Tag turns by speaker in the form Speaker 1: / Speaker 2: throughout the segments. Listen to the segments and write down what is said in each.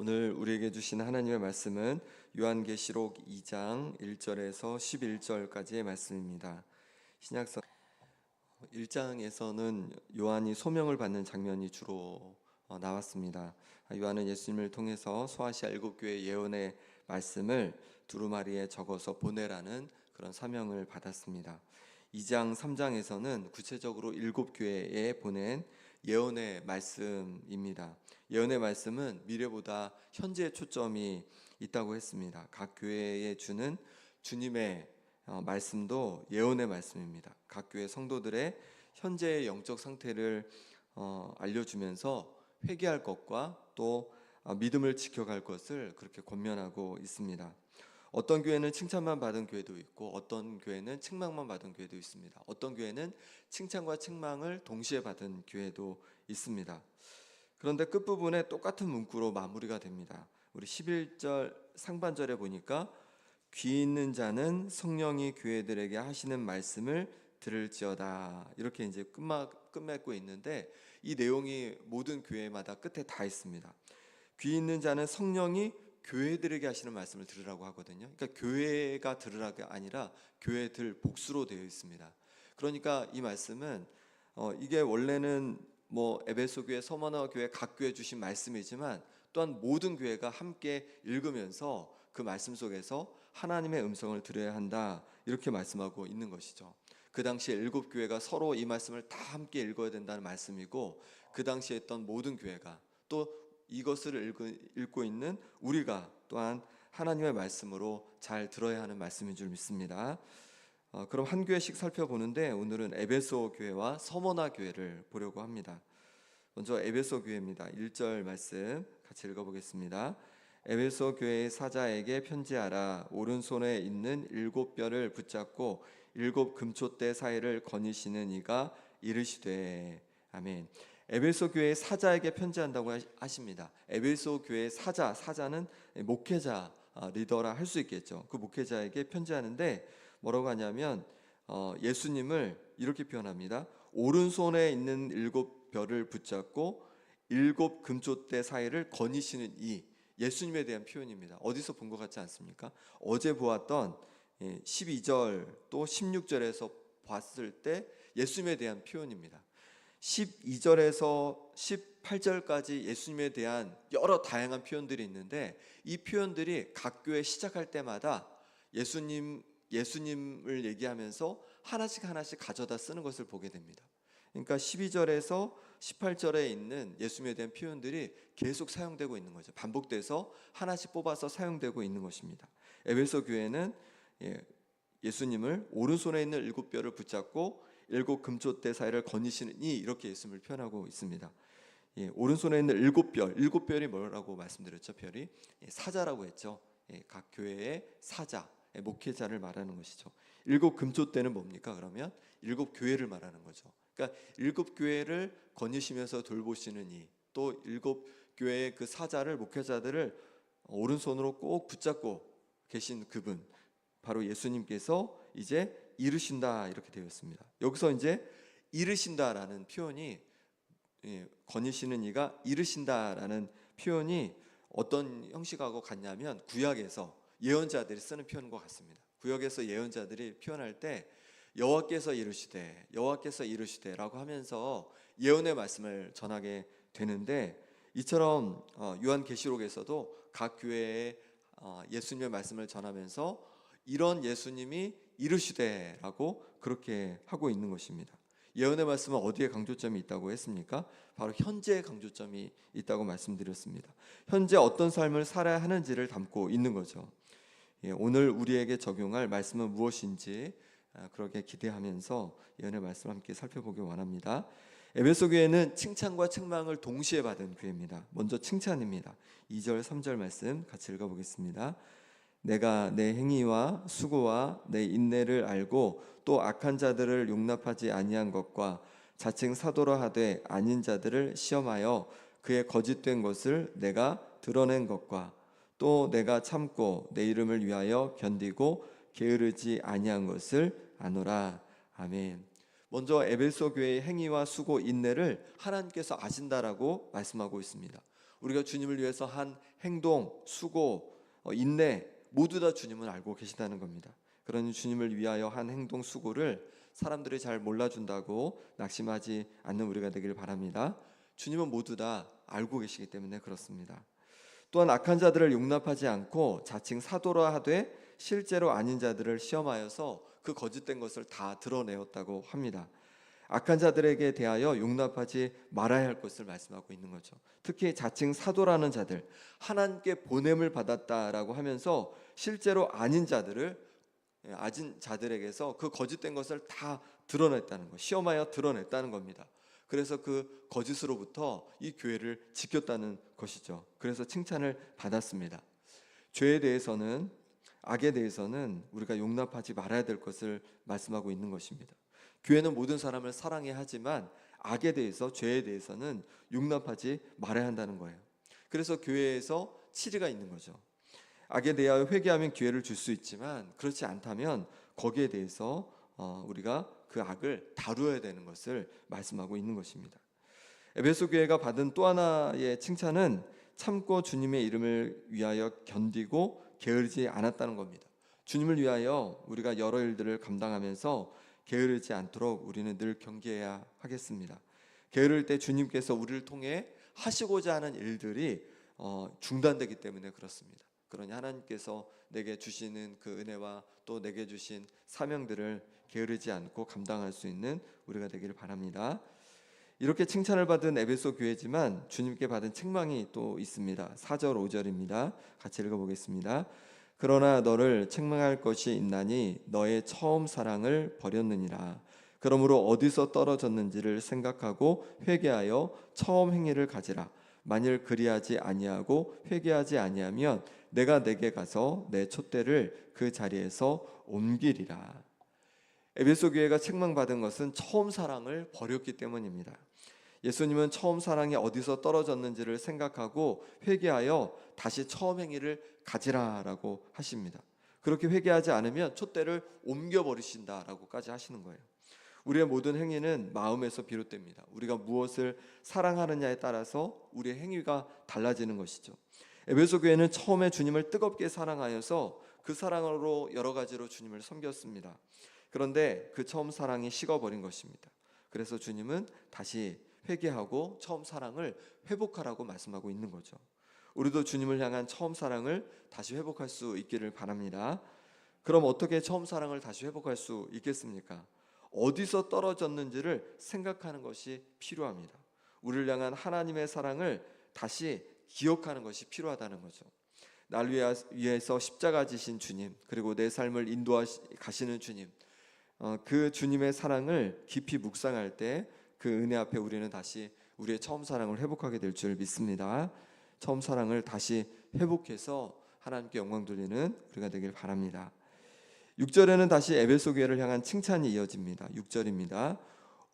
Speaker 1: 오늘 우리에게 주신 하나님의 말씀은 요한계시록 2장 1절에서 11절까지의 말씀입니다. 신약성 1장에서는 요한이 소명을 받는 장면이 주로 나왔습니다. 요한은 예수님을 통해서 소아시아 7교회 예언의 말씀을 두루마리에 적어서 보내라는 그런 사명을 받았습니다. 2장 3장에서는 구체적으로 7교회에 보낸 예언의 말씀입니다. 예언의 말씀은 미래보다 현재에 초점이 있다고 했습니다. 각 교회에 주는 주님의 말씀도 예언의 말씀입니다. 각 교회 성도들의 현재의 영적 상태를 알려주면서 회개할 것과 또 믿음을 지켜갈 것을 그렇게 권면하고 있습니다. 어떤 교회는 칭찬만 받은 교회도 있고 어떤 교회는 책망만 받은 교회도 있습니다. 어떤 교회는 칭찬과 책망을 동시에 받은 교회도 있습니다. 그런데 끝부분에 똑같은 문구로 마무리가 됩니다. 우리 11절 상반절에 보니까 귀 있는 자는 성령이 교회들에게 하시는 말씀을 들을지어다, 이렇게 이제 끝맺고 있는데 이 내용이 모든 교회마다 끝에 다 있습니다. 귀 있는 자는 성령이 교회들에게 하시는 말씀을 들으라고 하거든요. 그러니까 교회가 들으라가 아니라 교회들 복수로 되어 있습니다. 그러니까 이 말씀은 이게 원래는 에베소 교회, 서머나 교회 각 교회 주신 말씀이지만 또한 모든 교회가 함께 읽으면서 그 말씀 속에서 하나님의 음성을 들어야 한다, 이렇게 말씀하고 있는 것이죠. 그 당시에 7교회가 서로 이 말씀을 다 함께 읽어야 된다는 말씀이고, 그 당시에 있던 모든 교회가 또 이것을 읽고 있는 우리가 또한 하나님의 말씀으로 잘 들어야 하는 말씀인 줄 믿습니다. 그럼 한 교회씩 살펴보는데 오늘은 에베소 교회와 서머나 교회를 보려고 합니다. 먼저 에베소 교회입니다. 1절 말씀 같이 읽어보겠습니다. 에베소 교회의 사자에게 편지하라. 오른손에 있는 7뼈를 붙잡고 7 금초대 사이를 거니시는 이가 이르시되. 아멘. 에베소 교회의 사자에게 편지한다고 하십니다. 에베소 교회의 사자는 목회자, 리더라 할 수 있겠죠. 그 목회자에게 편지하는데 뭐라고 하냐면 예수님을 이렇게 표현합니다. 오른손에 있는 7뼈를 붙잡고 7 금초대 사이를 거니시는 이, 예수님에 대한 표현입니다. 어디서 본 것 같지 않습니까? 어제 보았던 12절 또 16절에서 봤을 때 예수님에 대한 표현입니다. 12절에서 18절까지 예수님에 대한 여러 다양한 표현들이 있는데 이 표현들이 각 교회 시작할 때마다 예수님을 얘기하면서 하나씩 가져다 쓰는 것을 보게 됩니다. 그러니까 12절에서 18절에 있는 예수님에 대한 표현들이 계속 사용되고 있는 거죠. 반복돼서 하나씩 뽑아서 사용되고 있는 것입니다. 에베소 교회는 예수님을 오른손에 있는 7뼈를 붙잡고 7 금초대 사이를 거니시는 이, 이렇게 예수님을 표현하고 있습니다. 오른손에 있는 7뼈이 뭐라고 말씀드렸죠? 별이 사자라고 했죠. 각 교회의 사자, 목회자를 말하는 것이죠. 7 금초대는 뭡니까? 그러면 7 교회를 말하는 거죠. 그러니까 7 교회를 거니시면서 돌보시는 이, 또 7 교회의 그 사자를, 목회자들을 오른손으로 꼭 붙잡고 계신 그분, 바로 예수님께서 이제 이르신다, 이렇게 되어 있습니다. 여기서 이제 이르신다라는 표현이, 거니시는 이가 이르신다라는 표현이 어떤 형식하고 같냐면 구약에서 예언자들이 쓰는 표현과 같습니다. 구약에서 예언자들이 표현할 때 여호와께서 이르시되 라고 하면서 예언의 말씀을 전하게 되는데, 이처럼 요한계시록에서도 각 교회에 예수님의 말씀을 전하면서 이런 예수님이 이르시되라고 그렇게 하고 있는 것입니다. 예언의 말씀은 어디에 강조점이 있다고 했습니까? 바로 현재의 강조점이 있다고 말씀드렸습니다. 현재 어떤 삶을 살아야 하는지를 담고 있는 거죠. 오늘 우리에게 적용할 말씀은 무엇인지 그렇게 기대하면서 예언의 말씀을 함께 살펴보기 원합니다. 에베소 교회는 칭찬과 책망을 동시에 받은 교회입니다. 먼저 칭찬입니다. 2절 3절 말씀 같이 읽어보겠습니다. 내가 내 행위와 수고와 내 인내를 알고 또 악한 자들을 용납하지 아니한 것과 자칭 사도라 하되 아닌 자들을 시험하여 그의 거짓된 것을 내가 드러낸 것과 또 내가 참고 내 이름을 위하여 견디고 게으르지 아니한 것을 아노라. 아멘. 먼저 에베소 교회의 행위와 수고, 인내를 하나님께서 아신다라고 말씀하고 있습니다. 우리가 주님을 위해서 한 행동, 수고, 인내 모두 다 주님은 알고 계시다는 겁니다. 그러니 주님을 위하여 한 행동, 수고를 사람들이 잘 몰라준다고 낙심하지 않는 우리가 되길 바랍니다. 주님은 모두 다 알고 계시기 때문에 그렇습니다. 또한 악한 자들을 용납하지 않고 자칭 사도라 하되 실제로 아닌 자들을 시험하여서 그 거짓된 것을 다 드러내었다고 합니다. 악한 자들에게 대하여 용납하지 말아야 할 것을 말씀하고 있는 거죠. 특히 자칭 사도라는 자들, 하나님께 보냄을 받았다라고 하면서 실제로 아닌 자들에게서 그 거짓된 것을 다 드러냈다는 것, 시험하여 드러냈다는 겁니다. 그래서 그 거짓으로부터 이 교회를 지켰다는 것이죠. 그래서 칭찬을 받았습니다. 죄에 대해서는, 악에 대해서는 우리가 용납하지 말아야 될 것을 말씀하고 있는 것입니다. 교회는 모든 사람을 사랑해야 하지만 악에 대해서, 죄에 대해서는 용납하지 말아야 한다는 거예요. 그래서 교회에서 치리가 있는 거죠. 악에 대하여 회개하면 기회를 줄 수 있지만 그렇지 않다면 거기에 대해서 우리가 그 악을 다루어야 되는 것을 말씀하고 있는 것입니다. 에베소 교회가 받은 또 하나의 칭찬은 참고 주님의 이름을 위하여 견디고 게으르지 않았다는 겁니다. 주님을 위하여 우리가 여러 일들을 감당하면서 게으르지 않도록 우리는 늘 경계해야 하겠습니다. 게으를 때 주님께서 우리를 통해 하시고자 하는 일들이 중단되기 때문에 그렇습니다. 그러니 하나님께서 내게 주시는 그 은혜와 또 내게 주신 사명들을 게으르지 않고 감당할 수 있는 우리가 되기를 바랍니다. 이렇게 칭찬을 받은 에베소 교회지만 주님께 받은 책망이 또 있습니다. 4절 5절입니다. 같이 읽어보겠습니다. 그러나 너를 책망할 것이 있나니 너의 처음 사랑을 버렸느니라. 그러므로 어디서 떨어졌는지를 생각하고 회개하여 처음 행위를 가지라. 만일 그리하지 아니하고 회개하지 아니하면 내가 내게 가서 내 촛대를 그 자리에서 옮기리라. 에베소 교회가 책망받은 것은 처음 사랑을 버렸기 때문입니다. 예수님은 처음 사랑이 어디서 떨어졌는지를 생각하고 회개하여 다시 처음 행위를 가지라라고 하십니다. 그렇게 회개하지 않으면 촛대를 옮겨버리신다라고까지 하시는 거예요. 우리의 모든 행위는 마음에서 비롯됩니다. 우리가 무엇을 사랑하느냐에 따라서 우리의 행위가 달라지는 것이죠. 에베소 교회는 처음에 주님을 뜨겁게 사랑하여서 그 사랑으로 여러 가지로 주님을 섬겼습니다. 그런데 그 처음 사랑이 식어버린 것입니다. 그래서 주님은 다시 회개하고 처음 사랑을 회복하라고 말씀하고 있는 거죠. 우리도 주님을 향한 처음 사랑을 다시 회복할 수 있기를 바랍니다. 그럼 어떻게 처음 사랑을 다시 회복할 수 있겠습니까? 어디서 떨어졌는지를 생각하는 것이 필요합니다. 우리를 향한 하나님의 사랑을 다시 기억하는 것이 필요하다는 거죠. 날 위해서 십자가 지신 주님, 그리고 내 삶을 인도하시는 주님, 그 주님의 사랑을 깊이 묵상할 때 그 은혜 앞에 우리는 다시 우리의 처음 사랑을 회복하게 될 줄 믿습니다. 처음 사랑을 다시 회복해서 하나님께 영광 돌리는 우리가 되길 바랍니다. 6절에는 다시 에베소 교회를 향한 칭찬이 이어집니다. 6절입니다.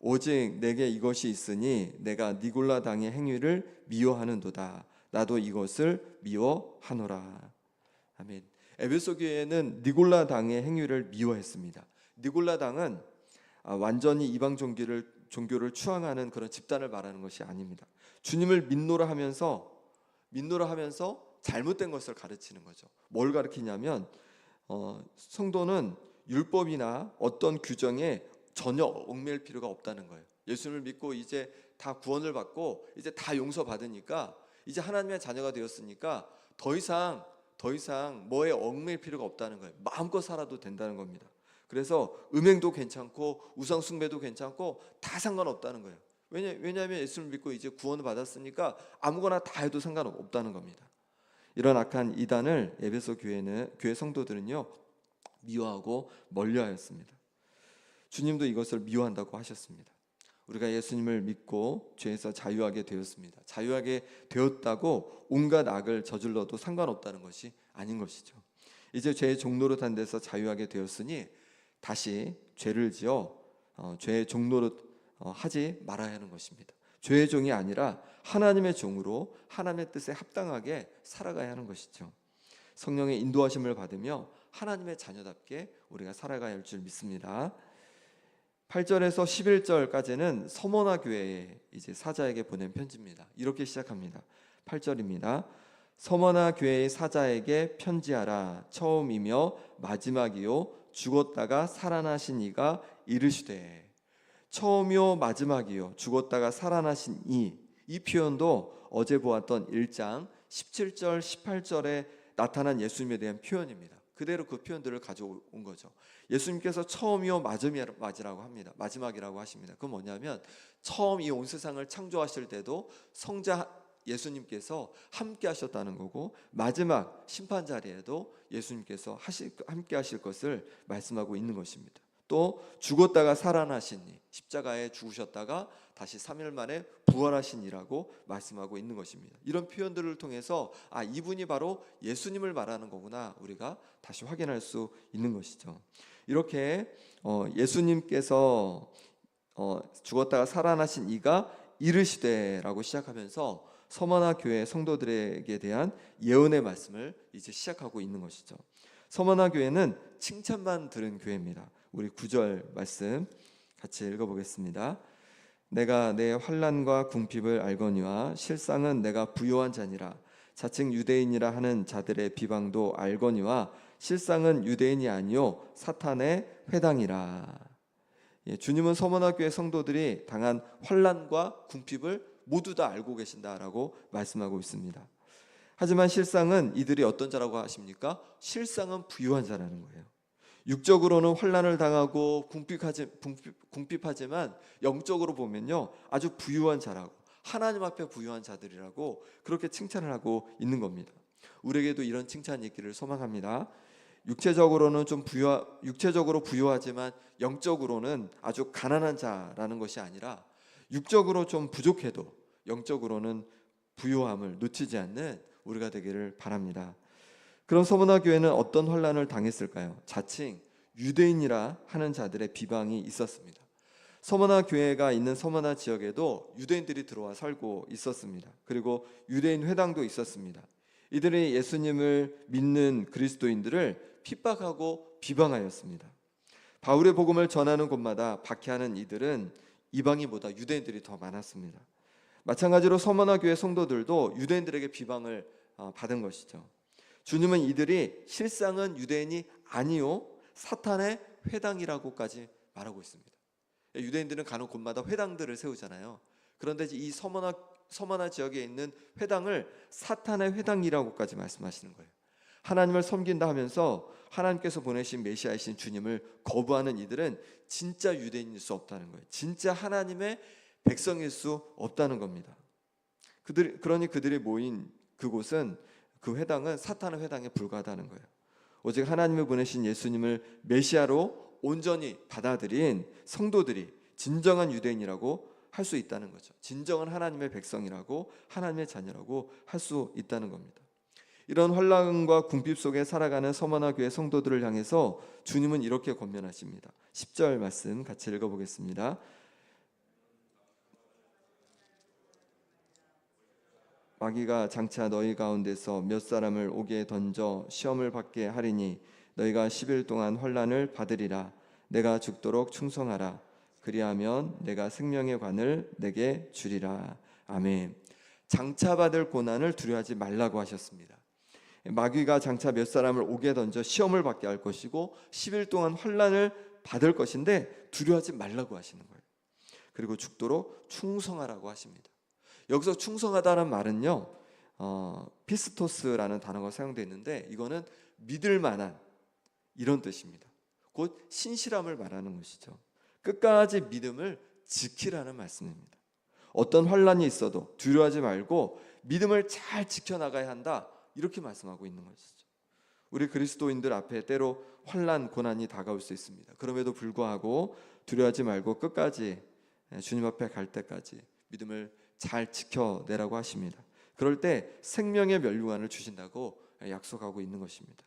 Speaker 1: 오직 내게 이것이 있으니 내가 니골라 당의 행위를 미워하는도다. 나도 이것을 미워하노라. 아멘. 에베소 교회는 니골라 당의 행위를 미워했습니다. 니골라 당은 완전히 이방 종교를 추앙하는 그런 집단을 말하는 것이 아닙니다. 주님을 믿노라 하면서 잘못된 것을 가르치는 거죠. 뭘 가르치냐면 성도는 율법이나 어떤 규정에 전혀 얽매일 필요가 없다는 거예요. 예수님을 믿고 이제 다 구원을 받고 이제 다 용서받으니까 이제 하나님의 자녀가 되었으니까 더 이상 뭐에 얽매일 필요가 없다는 거예요. 마음껏 살아도 된다는 겁니다. 그래서 음행도 괜찮고 우상 숭배도 괜찮고 다 상관없다는 거예요. 왜냐하면 예수를 믿고 이제 구원을 받았으니까 아무거나 다 해도 상관없다는 겁니다. 이런 악한 이단을 에베소 교회 성도들은요 미워하고 멀리하였습니다. 주님도 이것을 미워한다고 하셨습니다. 우리가 예수님을 믿고 죄에서 자유하게 되었습니다. 자유하게 되었다고 온갖 악을 저질러도 상관없다는 것이 아닌 것이죠. 이제 죄의 종노릇 한 데서 자유하게 되었으니 다시 죄를 지어 죄의 종노릇 하지 말아야 하는 것입니다. 죄의 종이 아니라 하나님의 종으로 하나님의 뜻에 합당하게 살아가야 하는 것이죠. 성령의 인도하심을 받으며 하나님의 자녀답게 우리가 살아가야 할 줄 믿습니다. 8절에서 11절까지는 서머나 교회에 이제 사자에게 보낸 편지입니다. 이렇게 시작합니다. 8절입니다. 서머나 교회의 사자에게 편지하라. 처음이며 마지막이요 죽었다가 살아나신 이가 이르시되. 처음이요 마지막이요 죽었다가 살아나신 이 표현도 어제 보았던 1장 17절 18절에 나타난 예수님에 대한 표현입니다. 그대로 그 표현들을 가져온 거죠. 예수님께서 처음이요 마지막이라고 합니다. 마지막이라고 하십니다. 그건 뭐냐면 처음 이 온 세상을 창조하실 때도 성자 예수님께서 함께 하셨다는 거고, 마지막 심판 자리에도 예수님께서 함께 하실 것을 말씀하고 있는 것입니다. 또 죽었다가 살아나시니, 십자가에 죽으셨다가 다시 3일 만에 부활하시니라고 말씀하고 있는 것입니다. 이런 표현들을 통해서 이분이 바로 예수님을 말하는 거구나, 우리가 다시 확인할 수 있는 것이죠. 이렇게 예수님께서 죽었다가 살아나신 이가 이르시되라고 시작하면서 서머나 교회 성도들에게 대한 예언의 말씀을 이제 시작하고 있는 것이죠. 서머나 교회는 칭찬만 들은 교회입니다. 우리 9절 말씀 같이 읽어보겠습니다. 내가 내 환난과 궁핍을 알거니와 실상은 내가 부요한 자니라. 자칭 유대인이라 하는 자들의 비방도 알거니와 실상은 유대인이 아니요 사탄의 회당이라. 주님은 서머나 교회 성도들이 당한 환난과 궁핍을 모두 다 알고 계신다라고 말씀하고 있습니다. 하지만 실상은 이들이 어떤 자라고 하십니까? 실상은 부유한 자라는 거예요. 육적으로는 환난을 당하고 궁핍하지만 영적으로 보면요 아주 부유한 자라고, 하나님 앞에 부유한 자들이라고 그렇게 칭찬을 하고 있는 겁니다. 우리에게도 이런 칭찬이 있기를 소망합니다. 육체적으로 부유하지만 영적으로는 아주 가난한 자라는 것이 아니라, 육적으로 좀 부족해도 영적으로는 부유함을 놓치지 않는 우리가 되기를 바랍니다. 그럼 서머나 교회는 어떤 환난을 당했을까요? 자칭 유대인이라 하는 자들의 비방이 있었습니다. 서머나 교회가 있는 서머나 지역에도 유대인들이 들어와 살고 있었습니다. 그리고 유대인 회당도 있었습니다. 이들이 예수님을 믿는 그리스도인들을 핍박하고 비방하였습니다. 바울의 복음을 전하는 곳마다 박해하는 이들은 이방인보다 유대인들이 더 많았습니다. 마찬가지로 서머나 교회 성도들도 유대인들에게 비방을 받은 것이죠. 주님은 이들이 실상은 유대인이 아니요 사탄의 회당이라고까지 말하고 있습니다. 유대인들은 가는 곳마다 회당들을 세우잖아요. 그런데 이 서머나 지역에 있는 회당을 사탄의 회당이라고까지 말씀하시는 거예요. 하나님을 섬긴다 하면서 하나님께서 보내신 메시아이신 주님을 거부하는 이들은 진짜 유대인일 수 없다는 거예요. 진짜 하나님의 백성일 수 없다는 겁니다. 그러니 그들이 모인 그곳은, 그 회당은 사탄의 회당에 불과하다는 거예요. 오직 하나님을 보내신 예수님을 메시아로 온전히 받아들인 성도들이 진정한 유대인이라고 할 수 있다는 거죠. 진정한 하나님의 백성이라고, 하나님의 자녀라고 할 수 있다는 겁니다. 이런 환난과 궁핍 속에 살아가는 서머나 교회 성도들을 향해서 주님은 이렇게 권면하십니다. 10절 말씀 같이 읽어보겠습니다. 마귀가 장차 너희 가운데서 몇 사람을 옥에 던져 시험을 받게 하리니 너희가 10일 동안 환난을 받으리라. 내가 죽도록 충성하라. 그리하면 내가 생명의 관을 내게 주리라. 아멘. 장차 받을 고난을 두려워하지 말라고 하셨습니다. 마귀가 장차 몇 사람을 옥에 던져 시험을 받게 할 것이고 10일 동안 환난을 받을 것인데 두려워하지 말라고 하시는 거예요. 그리고 죽도록 충성하라고 하십니다. 여기서 충성하다는 말은요, 피스토스라는 단어가 사용되어 있는데 이거는 믿을 만한, 이런 뜻입니다. 곧 신실함을 말하는 것이죠. 끝까지 믿음을 지키라는 말씀입니다. 어떤 환난이 있어도 두려워하지 말고 믿음을 잘 지켜나가야 한다, 이렇게 말씀하고 있는 것이죠. 우리 그리스도인들 앞에 때로 환난, 고난이 다가올 수 있습니다. 그럼에도 불구하고 두려워하지 말고 끝까지, 주님 앞에 갈 때까지 믿음을 잘 지켜내라고 하십니다. 그럴 때 생명의 면류관을 주신다고 약속하고 있는 것입니다.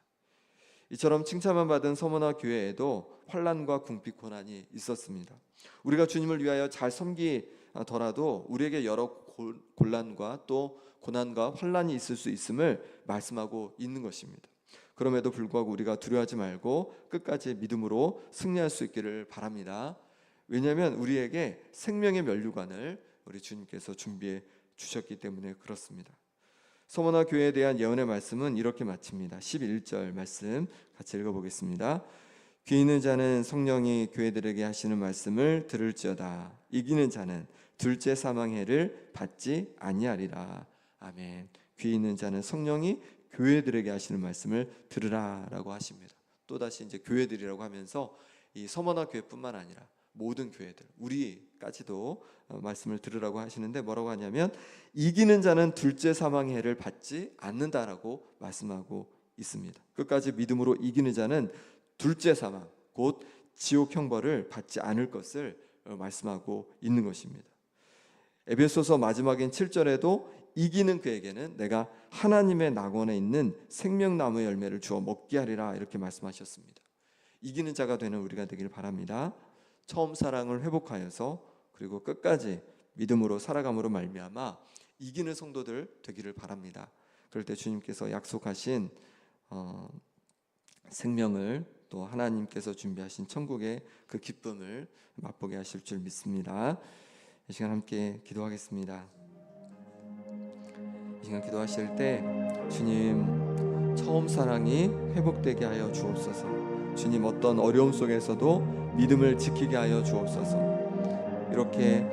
Speaker 1: 이처럼 칭찬만 받은 서머나 교회에도 환난과 궁핍 고난이 있었습니다. 우리가 주님을 위하여 잘 섬기더라도 우리에게 여러 곤란과 또 고난과 환난이 있을 수 있음을 말씀하고 있는 것입니다. 그럼에도 불구하고 우리가 두려워하지 말고 끝까지 믿음으로 승리할 수 있기를 바랍니다. 왜냐하면 우리에게 생명의 면류관을 우리 주님께서 준비해 주셨기 때문에 그렇습니다. 서머나 교회에 대한 예언의 말씀은 이렇게 마칩니다. 11절 말씀 같이 읽어보겠습니다. 귀 있는 자는 성령이 교회들에게 하시는 말씀을 들을지어다. 이기는 자는 둘째 사망해를 받지 아니하리라. 아멘. 귀 있는 자는 성령이 교회들에게 하시는 말씀을 들으라라고 하십니다. 또다시 이제 교회들이라고 하면서 이 서머나 교회뿐만 아니라 모든 교회들, 우리까지도 말씀을 들으라고 하시는데 뭐라고 하냐면 이기는 자는 둘째 사망해를 받지 않는다라고 말씀하고 있습니다. 끝까지 믿음으로 이기는 자는 둘째 사망, 곧 지옥 형벌을 받지 않을 것을 말씀하고 있는 것입니다. 에베소서 마지막인 7절에도 이기는 그에게는 내가 하나님의 낙원에 있는 생명나무의 열매를 주어 먹게 하리라 이렇게 말씀하셨습니다. 이기는 자가 되는 우리가 되길 바랍니다. 처음 사랑을 회복하여서 그리고 끝까지 믿음으로 살아감으로 말미암아 이기는 성도들 되기를 바랍니다. 그럴 때 주님께서 약속하신 생명을 또 하나님께서 준비하신 천국의 그 기쁨을 맛보게 하실 줄 믿습니다. 이 시간 함께 기도하겠습니다. 이 시간 기도하실 때 주님 처음 사랑이 회복되게 하여 주옵소서. 주님 어떤 어려움 속에서도 믿음을 지키게 하여 주옵소서. 이렇게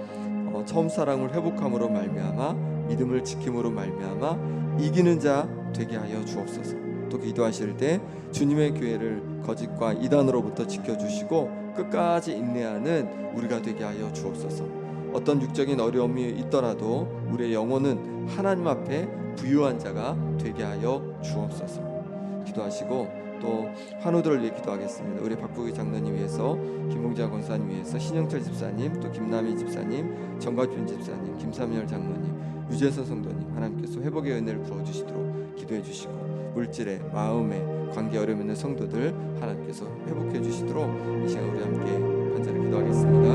Speaker 1: 처음 사랑을 회복함으로 말미암아 믿음을 지킴으로 말미암아 이기는 자 되게 하여 주옵소서. 또 기도하실 때 주님의 교회를 거짓과 이단으로부터 지켜주시고 끝까지 인내하는 우리가 되게 하여 주옵소서. 어떤 육적인 어려움이 있더라도 우리의 영혼은 하나님 앞에 부유한 자가 되게 하여 주옵소서. 기도하시고 또 환우들을 위해 기도하겠습니다. 우리 박부기 장로님 위해서, 김봉자 권사님 위해서, 신영철 집사님, 또 김남희 집사님, 정가준 집사님, 김삼열 장로님, 유재선 성도님 하나님께서 회복의 은혜를 부어주시도록 기도해 주시고 물질에, 마음에, 관계 어려움 있는 성도들 하나님께서 회복해 주시도록 이 시간 우리 함께 간절히 기도하겠습니다.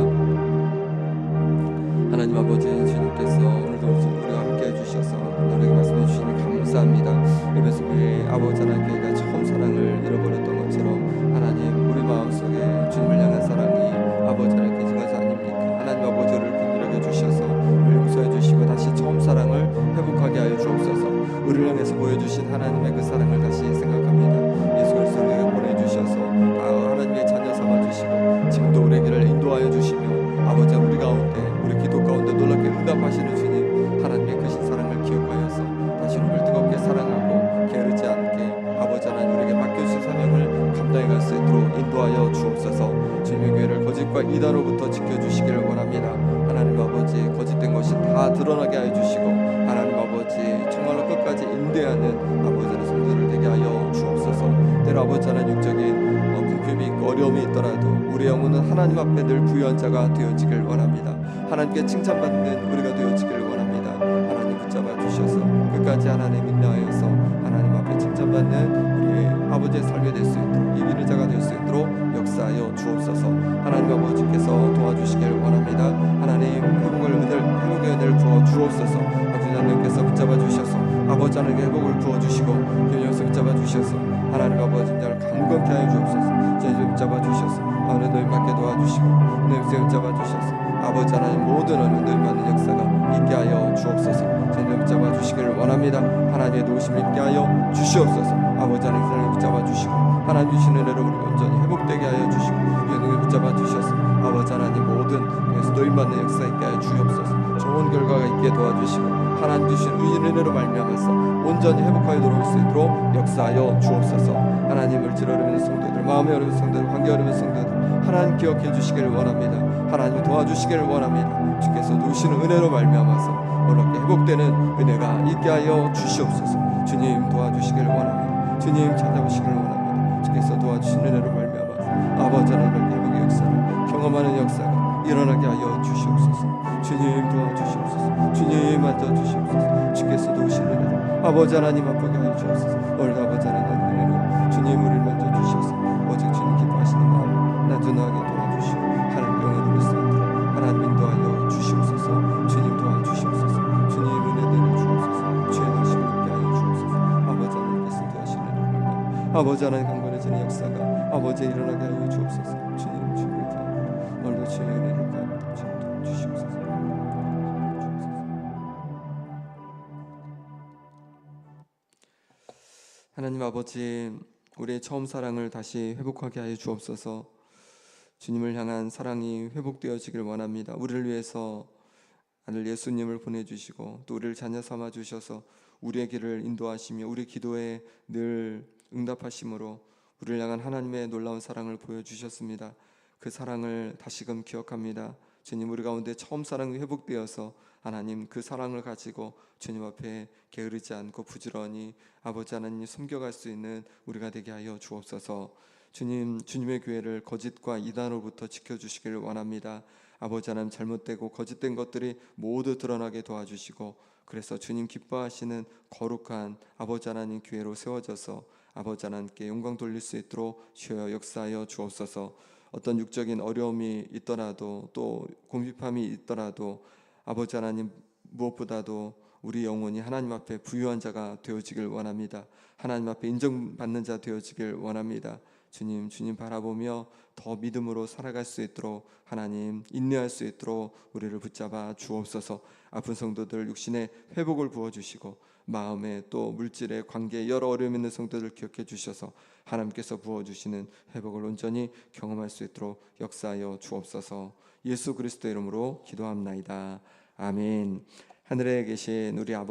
Speaker 1: 하나님 아버지, 주님께서 오늘도 우리와 함께 해주셔서 우리에게 말씀해 주시니 감사합니다. 에베소 교회 아버지 하나님 교회가 처음 사랑을 잃어버렸던 것처럼 하나님 우리 마음속에 주님을 향한 사랑이 아버지 하나님께 지은 것이 아닙니까? 하나님 아버지 우리를 긍휼하게 주셔서 우리를 용서해 주시고 다시 처음 사랑을 회복하게 하여 주옵소서. 우리를 향해서 보여주신 하나님의 그 사랑을 다시 생각합니다. 예수 그리스도를 우리에게 보내주셔서 하나님의 자녀 삼아주시고 지금도 우리의 길을 인도하여 주시며 아버지 우리 가운데 우리 기도 가운데 놀랍게 응답하시는 주님 하나님의 크신 사랑을 기억하여서 다시 우리를 뜨겁게 사랑하고 게으르지 않게 아버지 하나님 우리에게 맡겨주신 사명을 감당해 갈 수 있도록 인도하여 주옵소서. 주님의 교회를 거짓과 이단으로부터 지켜주시기를 원합니다. 하나님 아버지 거짓된 것이 다 드러나게 하여 주시고 하나님 아버지 정말로 끝까지 인내하는 아버지 하나님 성도들 되게 하여 주옵소서. 때로 아버지 하나님 육적인 궁핍이 있고 어려움이 있더라도 우리 영혼은 하나님 앞에 늘 부유한 자가 되어지길 원합니다. 하나님께 칭찬받는 우리가 되어지길 원합니다. 하나님 붙잡아 주셔서 끝까지 하나님 인내하여서 하나님 앞에 칭찬받는 우리의 아버지의 삶이 될 수 있도록 이기는 자가 될 수 있도록 역사하여 주옵소서. 하나님 아버지께서 도와주시길 원합니다. 하나님 회복의 은혜를 부어 주옵소서. 아버지 하나님께서 붙잡아 주셔서 아버지 하나님께 회복을 부어 주시고 교회에서 붙잡아 주셔서 하나님 아버지 나를 강건케 하여 주옵소서. 저희를 붙잡아 주셔서 하나님 너희 맞게 도와주시고 너희 붙잡아 주셔서 아버지 하나님 모든 은혜 너희 맞는 역사가 있게 하여 주옵소서. 저희를 붙잡아 주시기를 원합니다. 하나님의 도우심을 있게 하여 주시옵소서. 아버지 하나님 사랑을 붙잡아 주시고 하나님 주신 은혜로 우리 온전히 회복되게 하여 주시고 너희 붙잡아 주셔서 아버지 하나님 모든 너희 맞는 역사 있게 하여 주옵소서. 좋은 결과가 있게 도와주시고 하나님 주신 은혜로 말미암아서 온전히 회복하여 돌아올 수 있도록 역사하여 주옵소서. 하나님 물질 어려운 성도들, 마음에 어려운 성도들, 관계 어려운 성도들 하나님 기억해 주시기를 원합니다. 하나님 도와주시기를 원합니다. 주께서 누시는 은혜로 말미암아서 어렵게 회복되는 은혜가 있게 하여 주시옵소서. 주님 도와주시기를 원합니다. 주님 찾아오시기를 원합니다. 주께서 도와주시는 은혜로 말미암아서 아버지 하나님의 회복의 역사를 경험하는 역사가 일어나게 하여 주시옵소서. 주님 도와주시옵소서. 주님 만져주시옵소서. 주께서 도우시는 은혜로 아버지 하나님 맛보게 하여 주옵소서. 오늘도 아버지 하나님 은혜로 주님 우리를 만져주셔서 오직 주님 기뻐하시는 마음을 나중하게 도와주시고 하나님 영광을 누릴 수 있도록 하나님 인도하여 주시옵소서. 주님 도와주시옵소서. 주님 은혜 내려주옵소서. 주의 능심을 있게 하여 주옵소서. 아버지 하나님께서 도하시는 은혜를 말미암아 아버지 하나님 강건해지는 역사가 아버지 일어나게 하여 주옵소서. 주님 주님을 구합니다. 오늘도 주의 은혜를 구합니다. 주님 도와주시옵소서. 하나님 아버지, 우리의 처음 사랑을 다시 회복하게 하여 주옵소서. 주님을 향한 사랑이 회복되어지길 원합니다. 우리를 위해서 아들 예수님을 보내주시고 또 우리를 자녀 삼아 주셔서 우리의 길을 인도하시며 우리 기도에 늘 응답하심으로 우리를 향한 하나님의 놀라운 사랑을 보여주셨습니다. 그 사랑을 다시금 기억합니다. 주님, 우리 가운데 처음 사랑이 회복되어서 하나님 그 사랑을 가지고 주님 앞에 게으르지 않고 부지런히 아버지 하나님 섬겨갈 수 있는 우리가 되게 하여 주옵소서. 주님, 주님의 교회를 거짓과 이단으로부터 지켜주시기를 원합니다. 아버지 하나님, 잘못되고 거짓된 것들이 모두 드러나게 도와주시고 그래서 주님 기뻐하시는 거룩한 아버지 하나님 교회로 세워져서 아버지 하나님께 영광 돌릴 수 있도록 주여 역사하여 주옵소서. 어떤 육적인 어려움이 있더라도 또 궁핍함이 있더라도 아버지 하나님, 무엇보다도 우리 영혼이 하나님 앞에 부유한 자가 되어지길 원합니다. 하나님 앞에 인정받는 자 되어지길 원합니다. 주님, 주님 바라보며 더 믿음으로 살아갈 수 있도록 하나님 인내할 수 있도록 우리를 붙잡아 주옵소서. 아픈 성도들 육신의 회복을 부어주시고 마음에 또 물질의 관계에 여러 어려움 있는 성도들 기억해 주셔서 하나님께서 부어주시는 회복을 온전히 경험할 수 있도록 역사하여 주옵소서. 예수 그리스도 이름으로 기도합나이다. 아멘. 하늘에 계신 우리 아버지,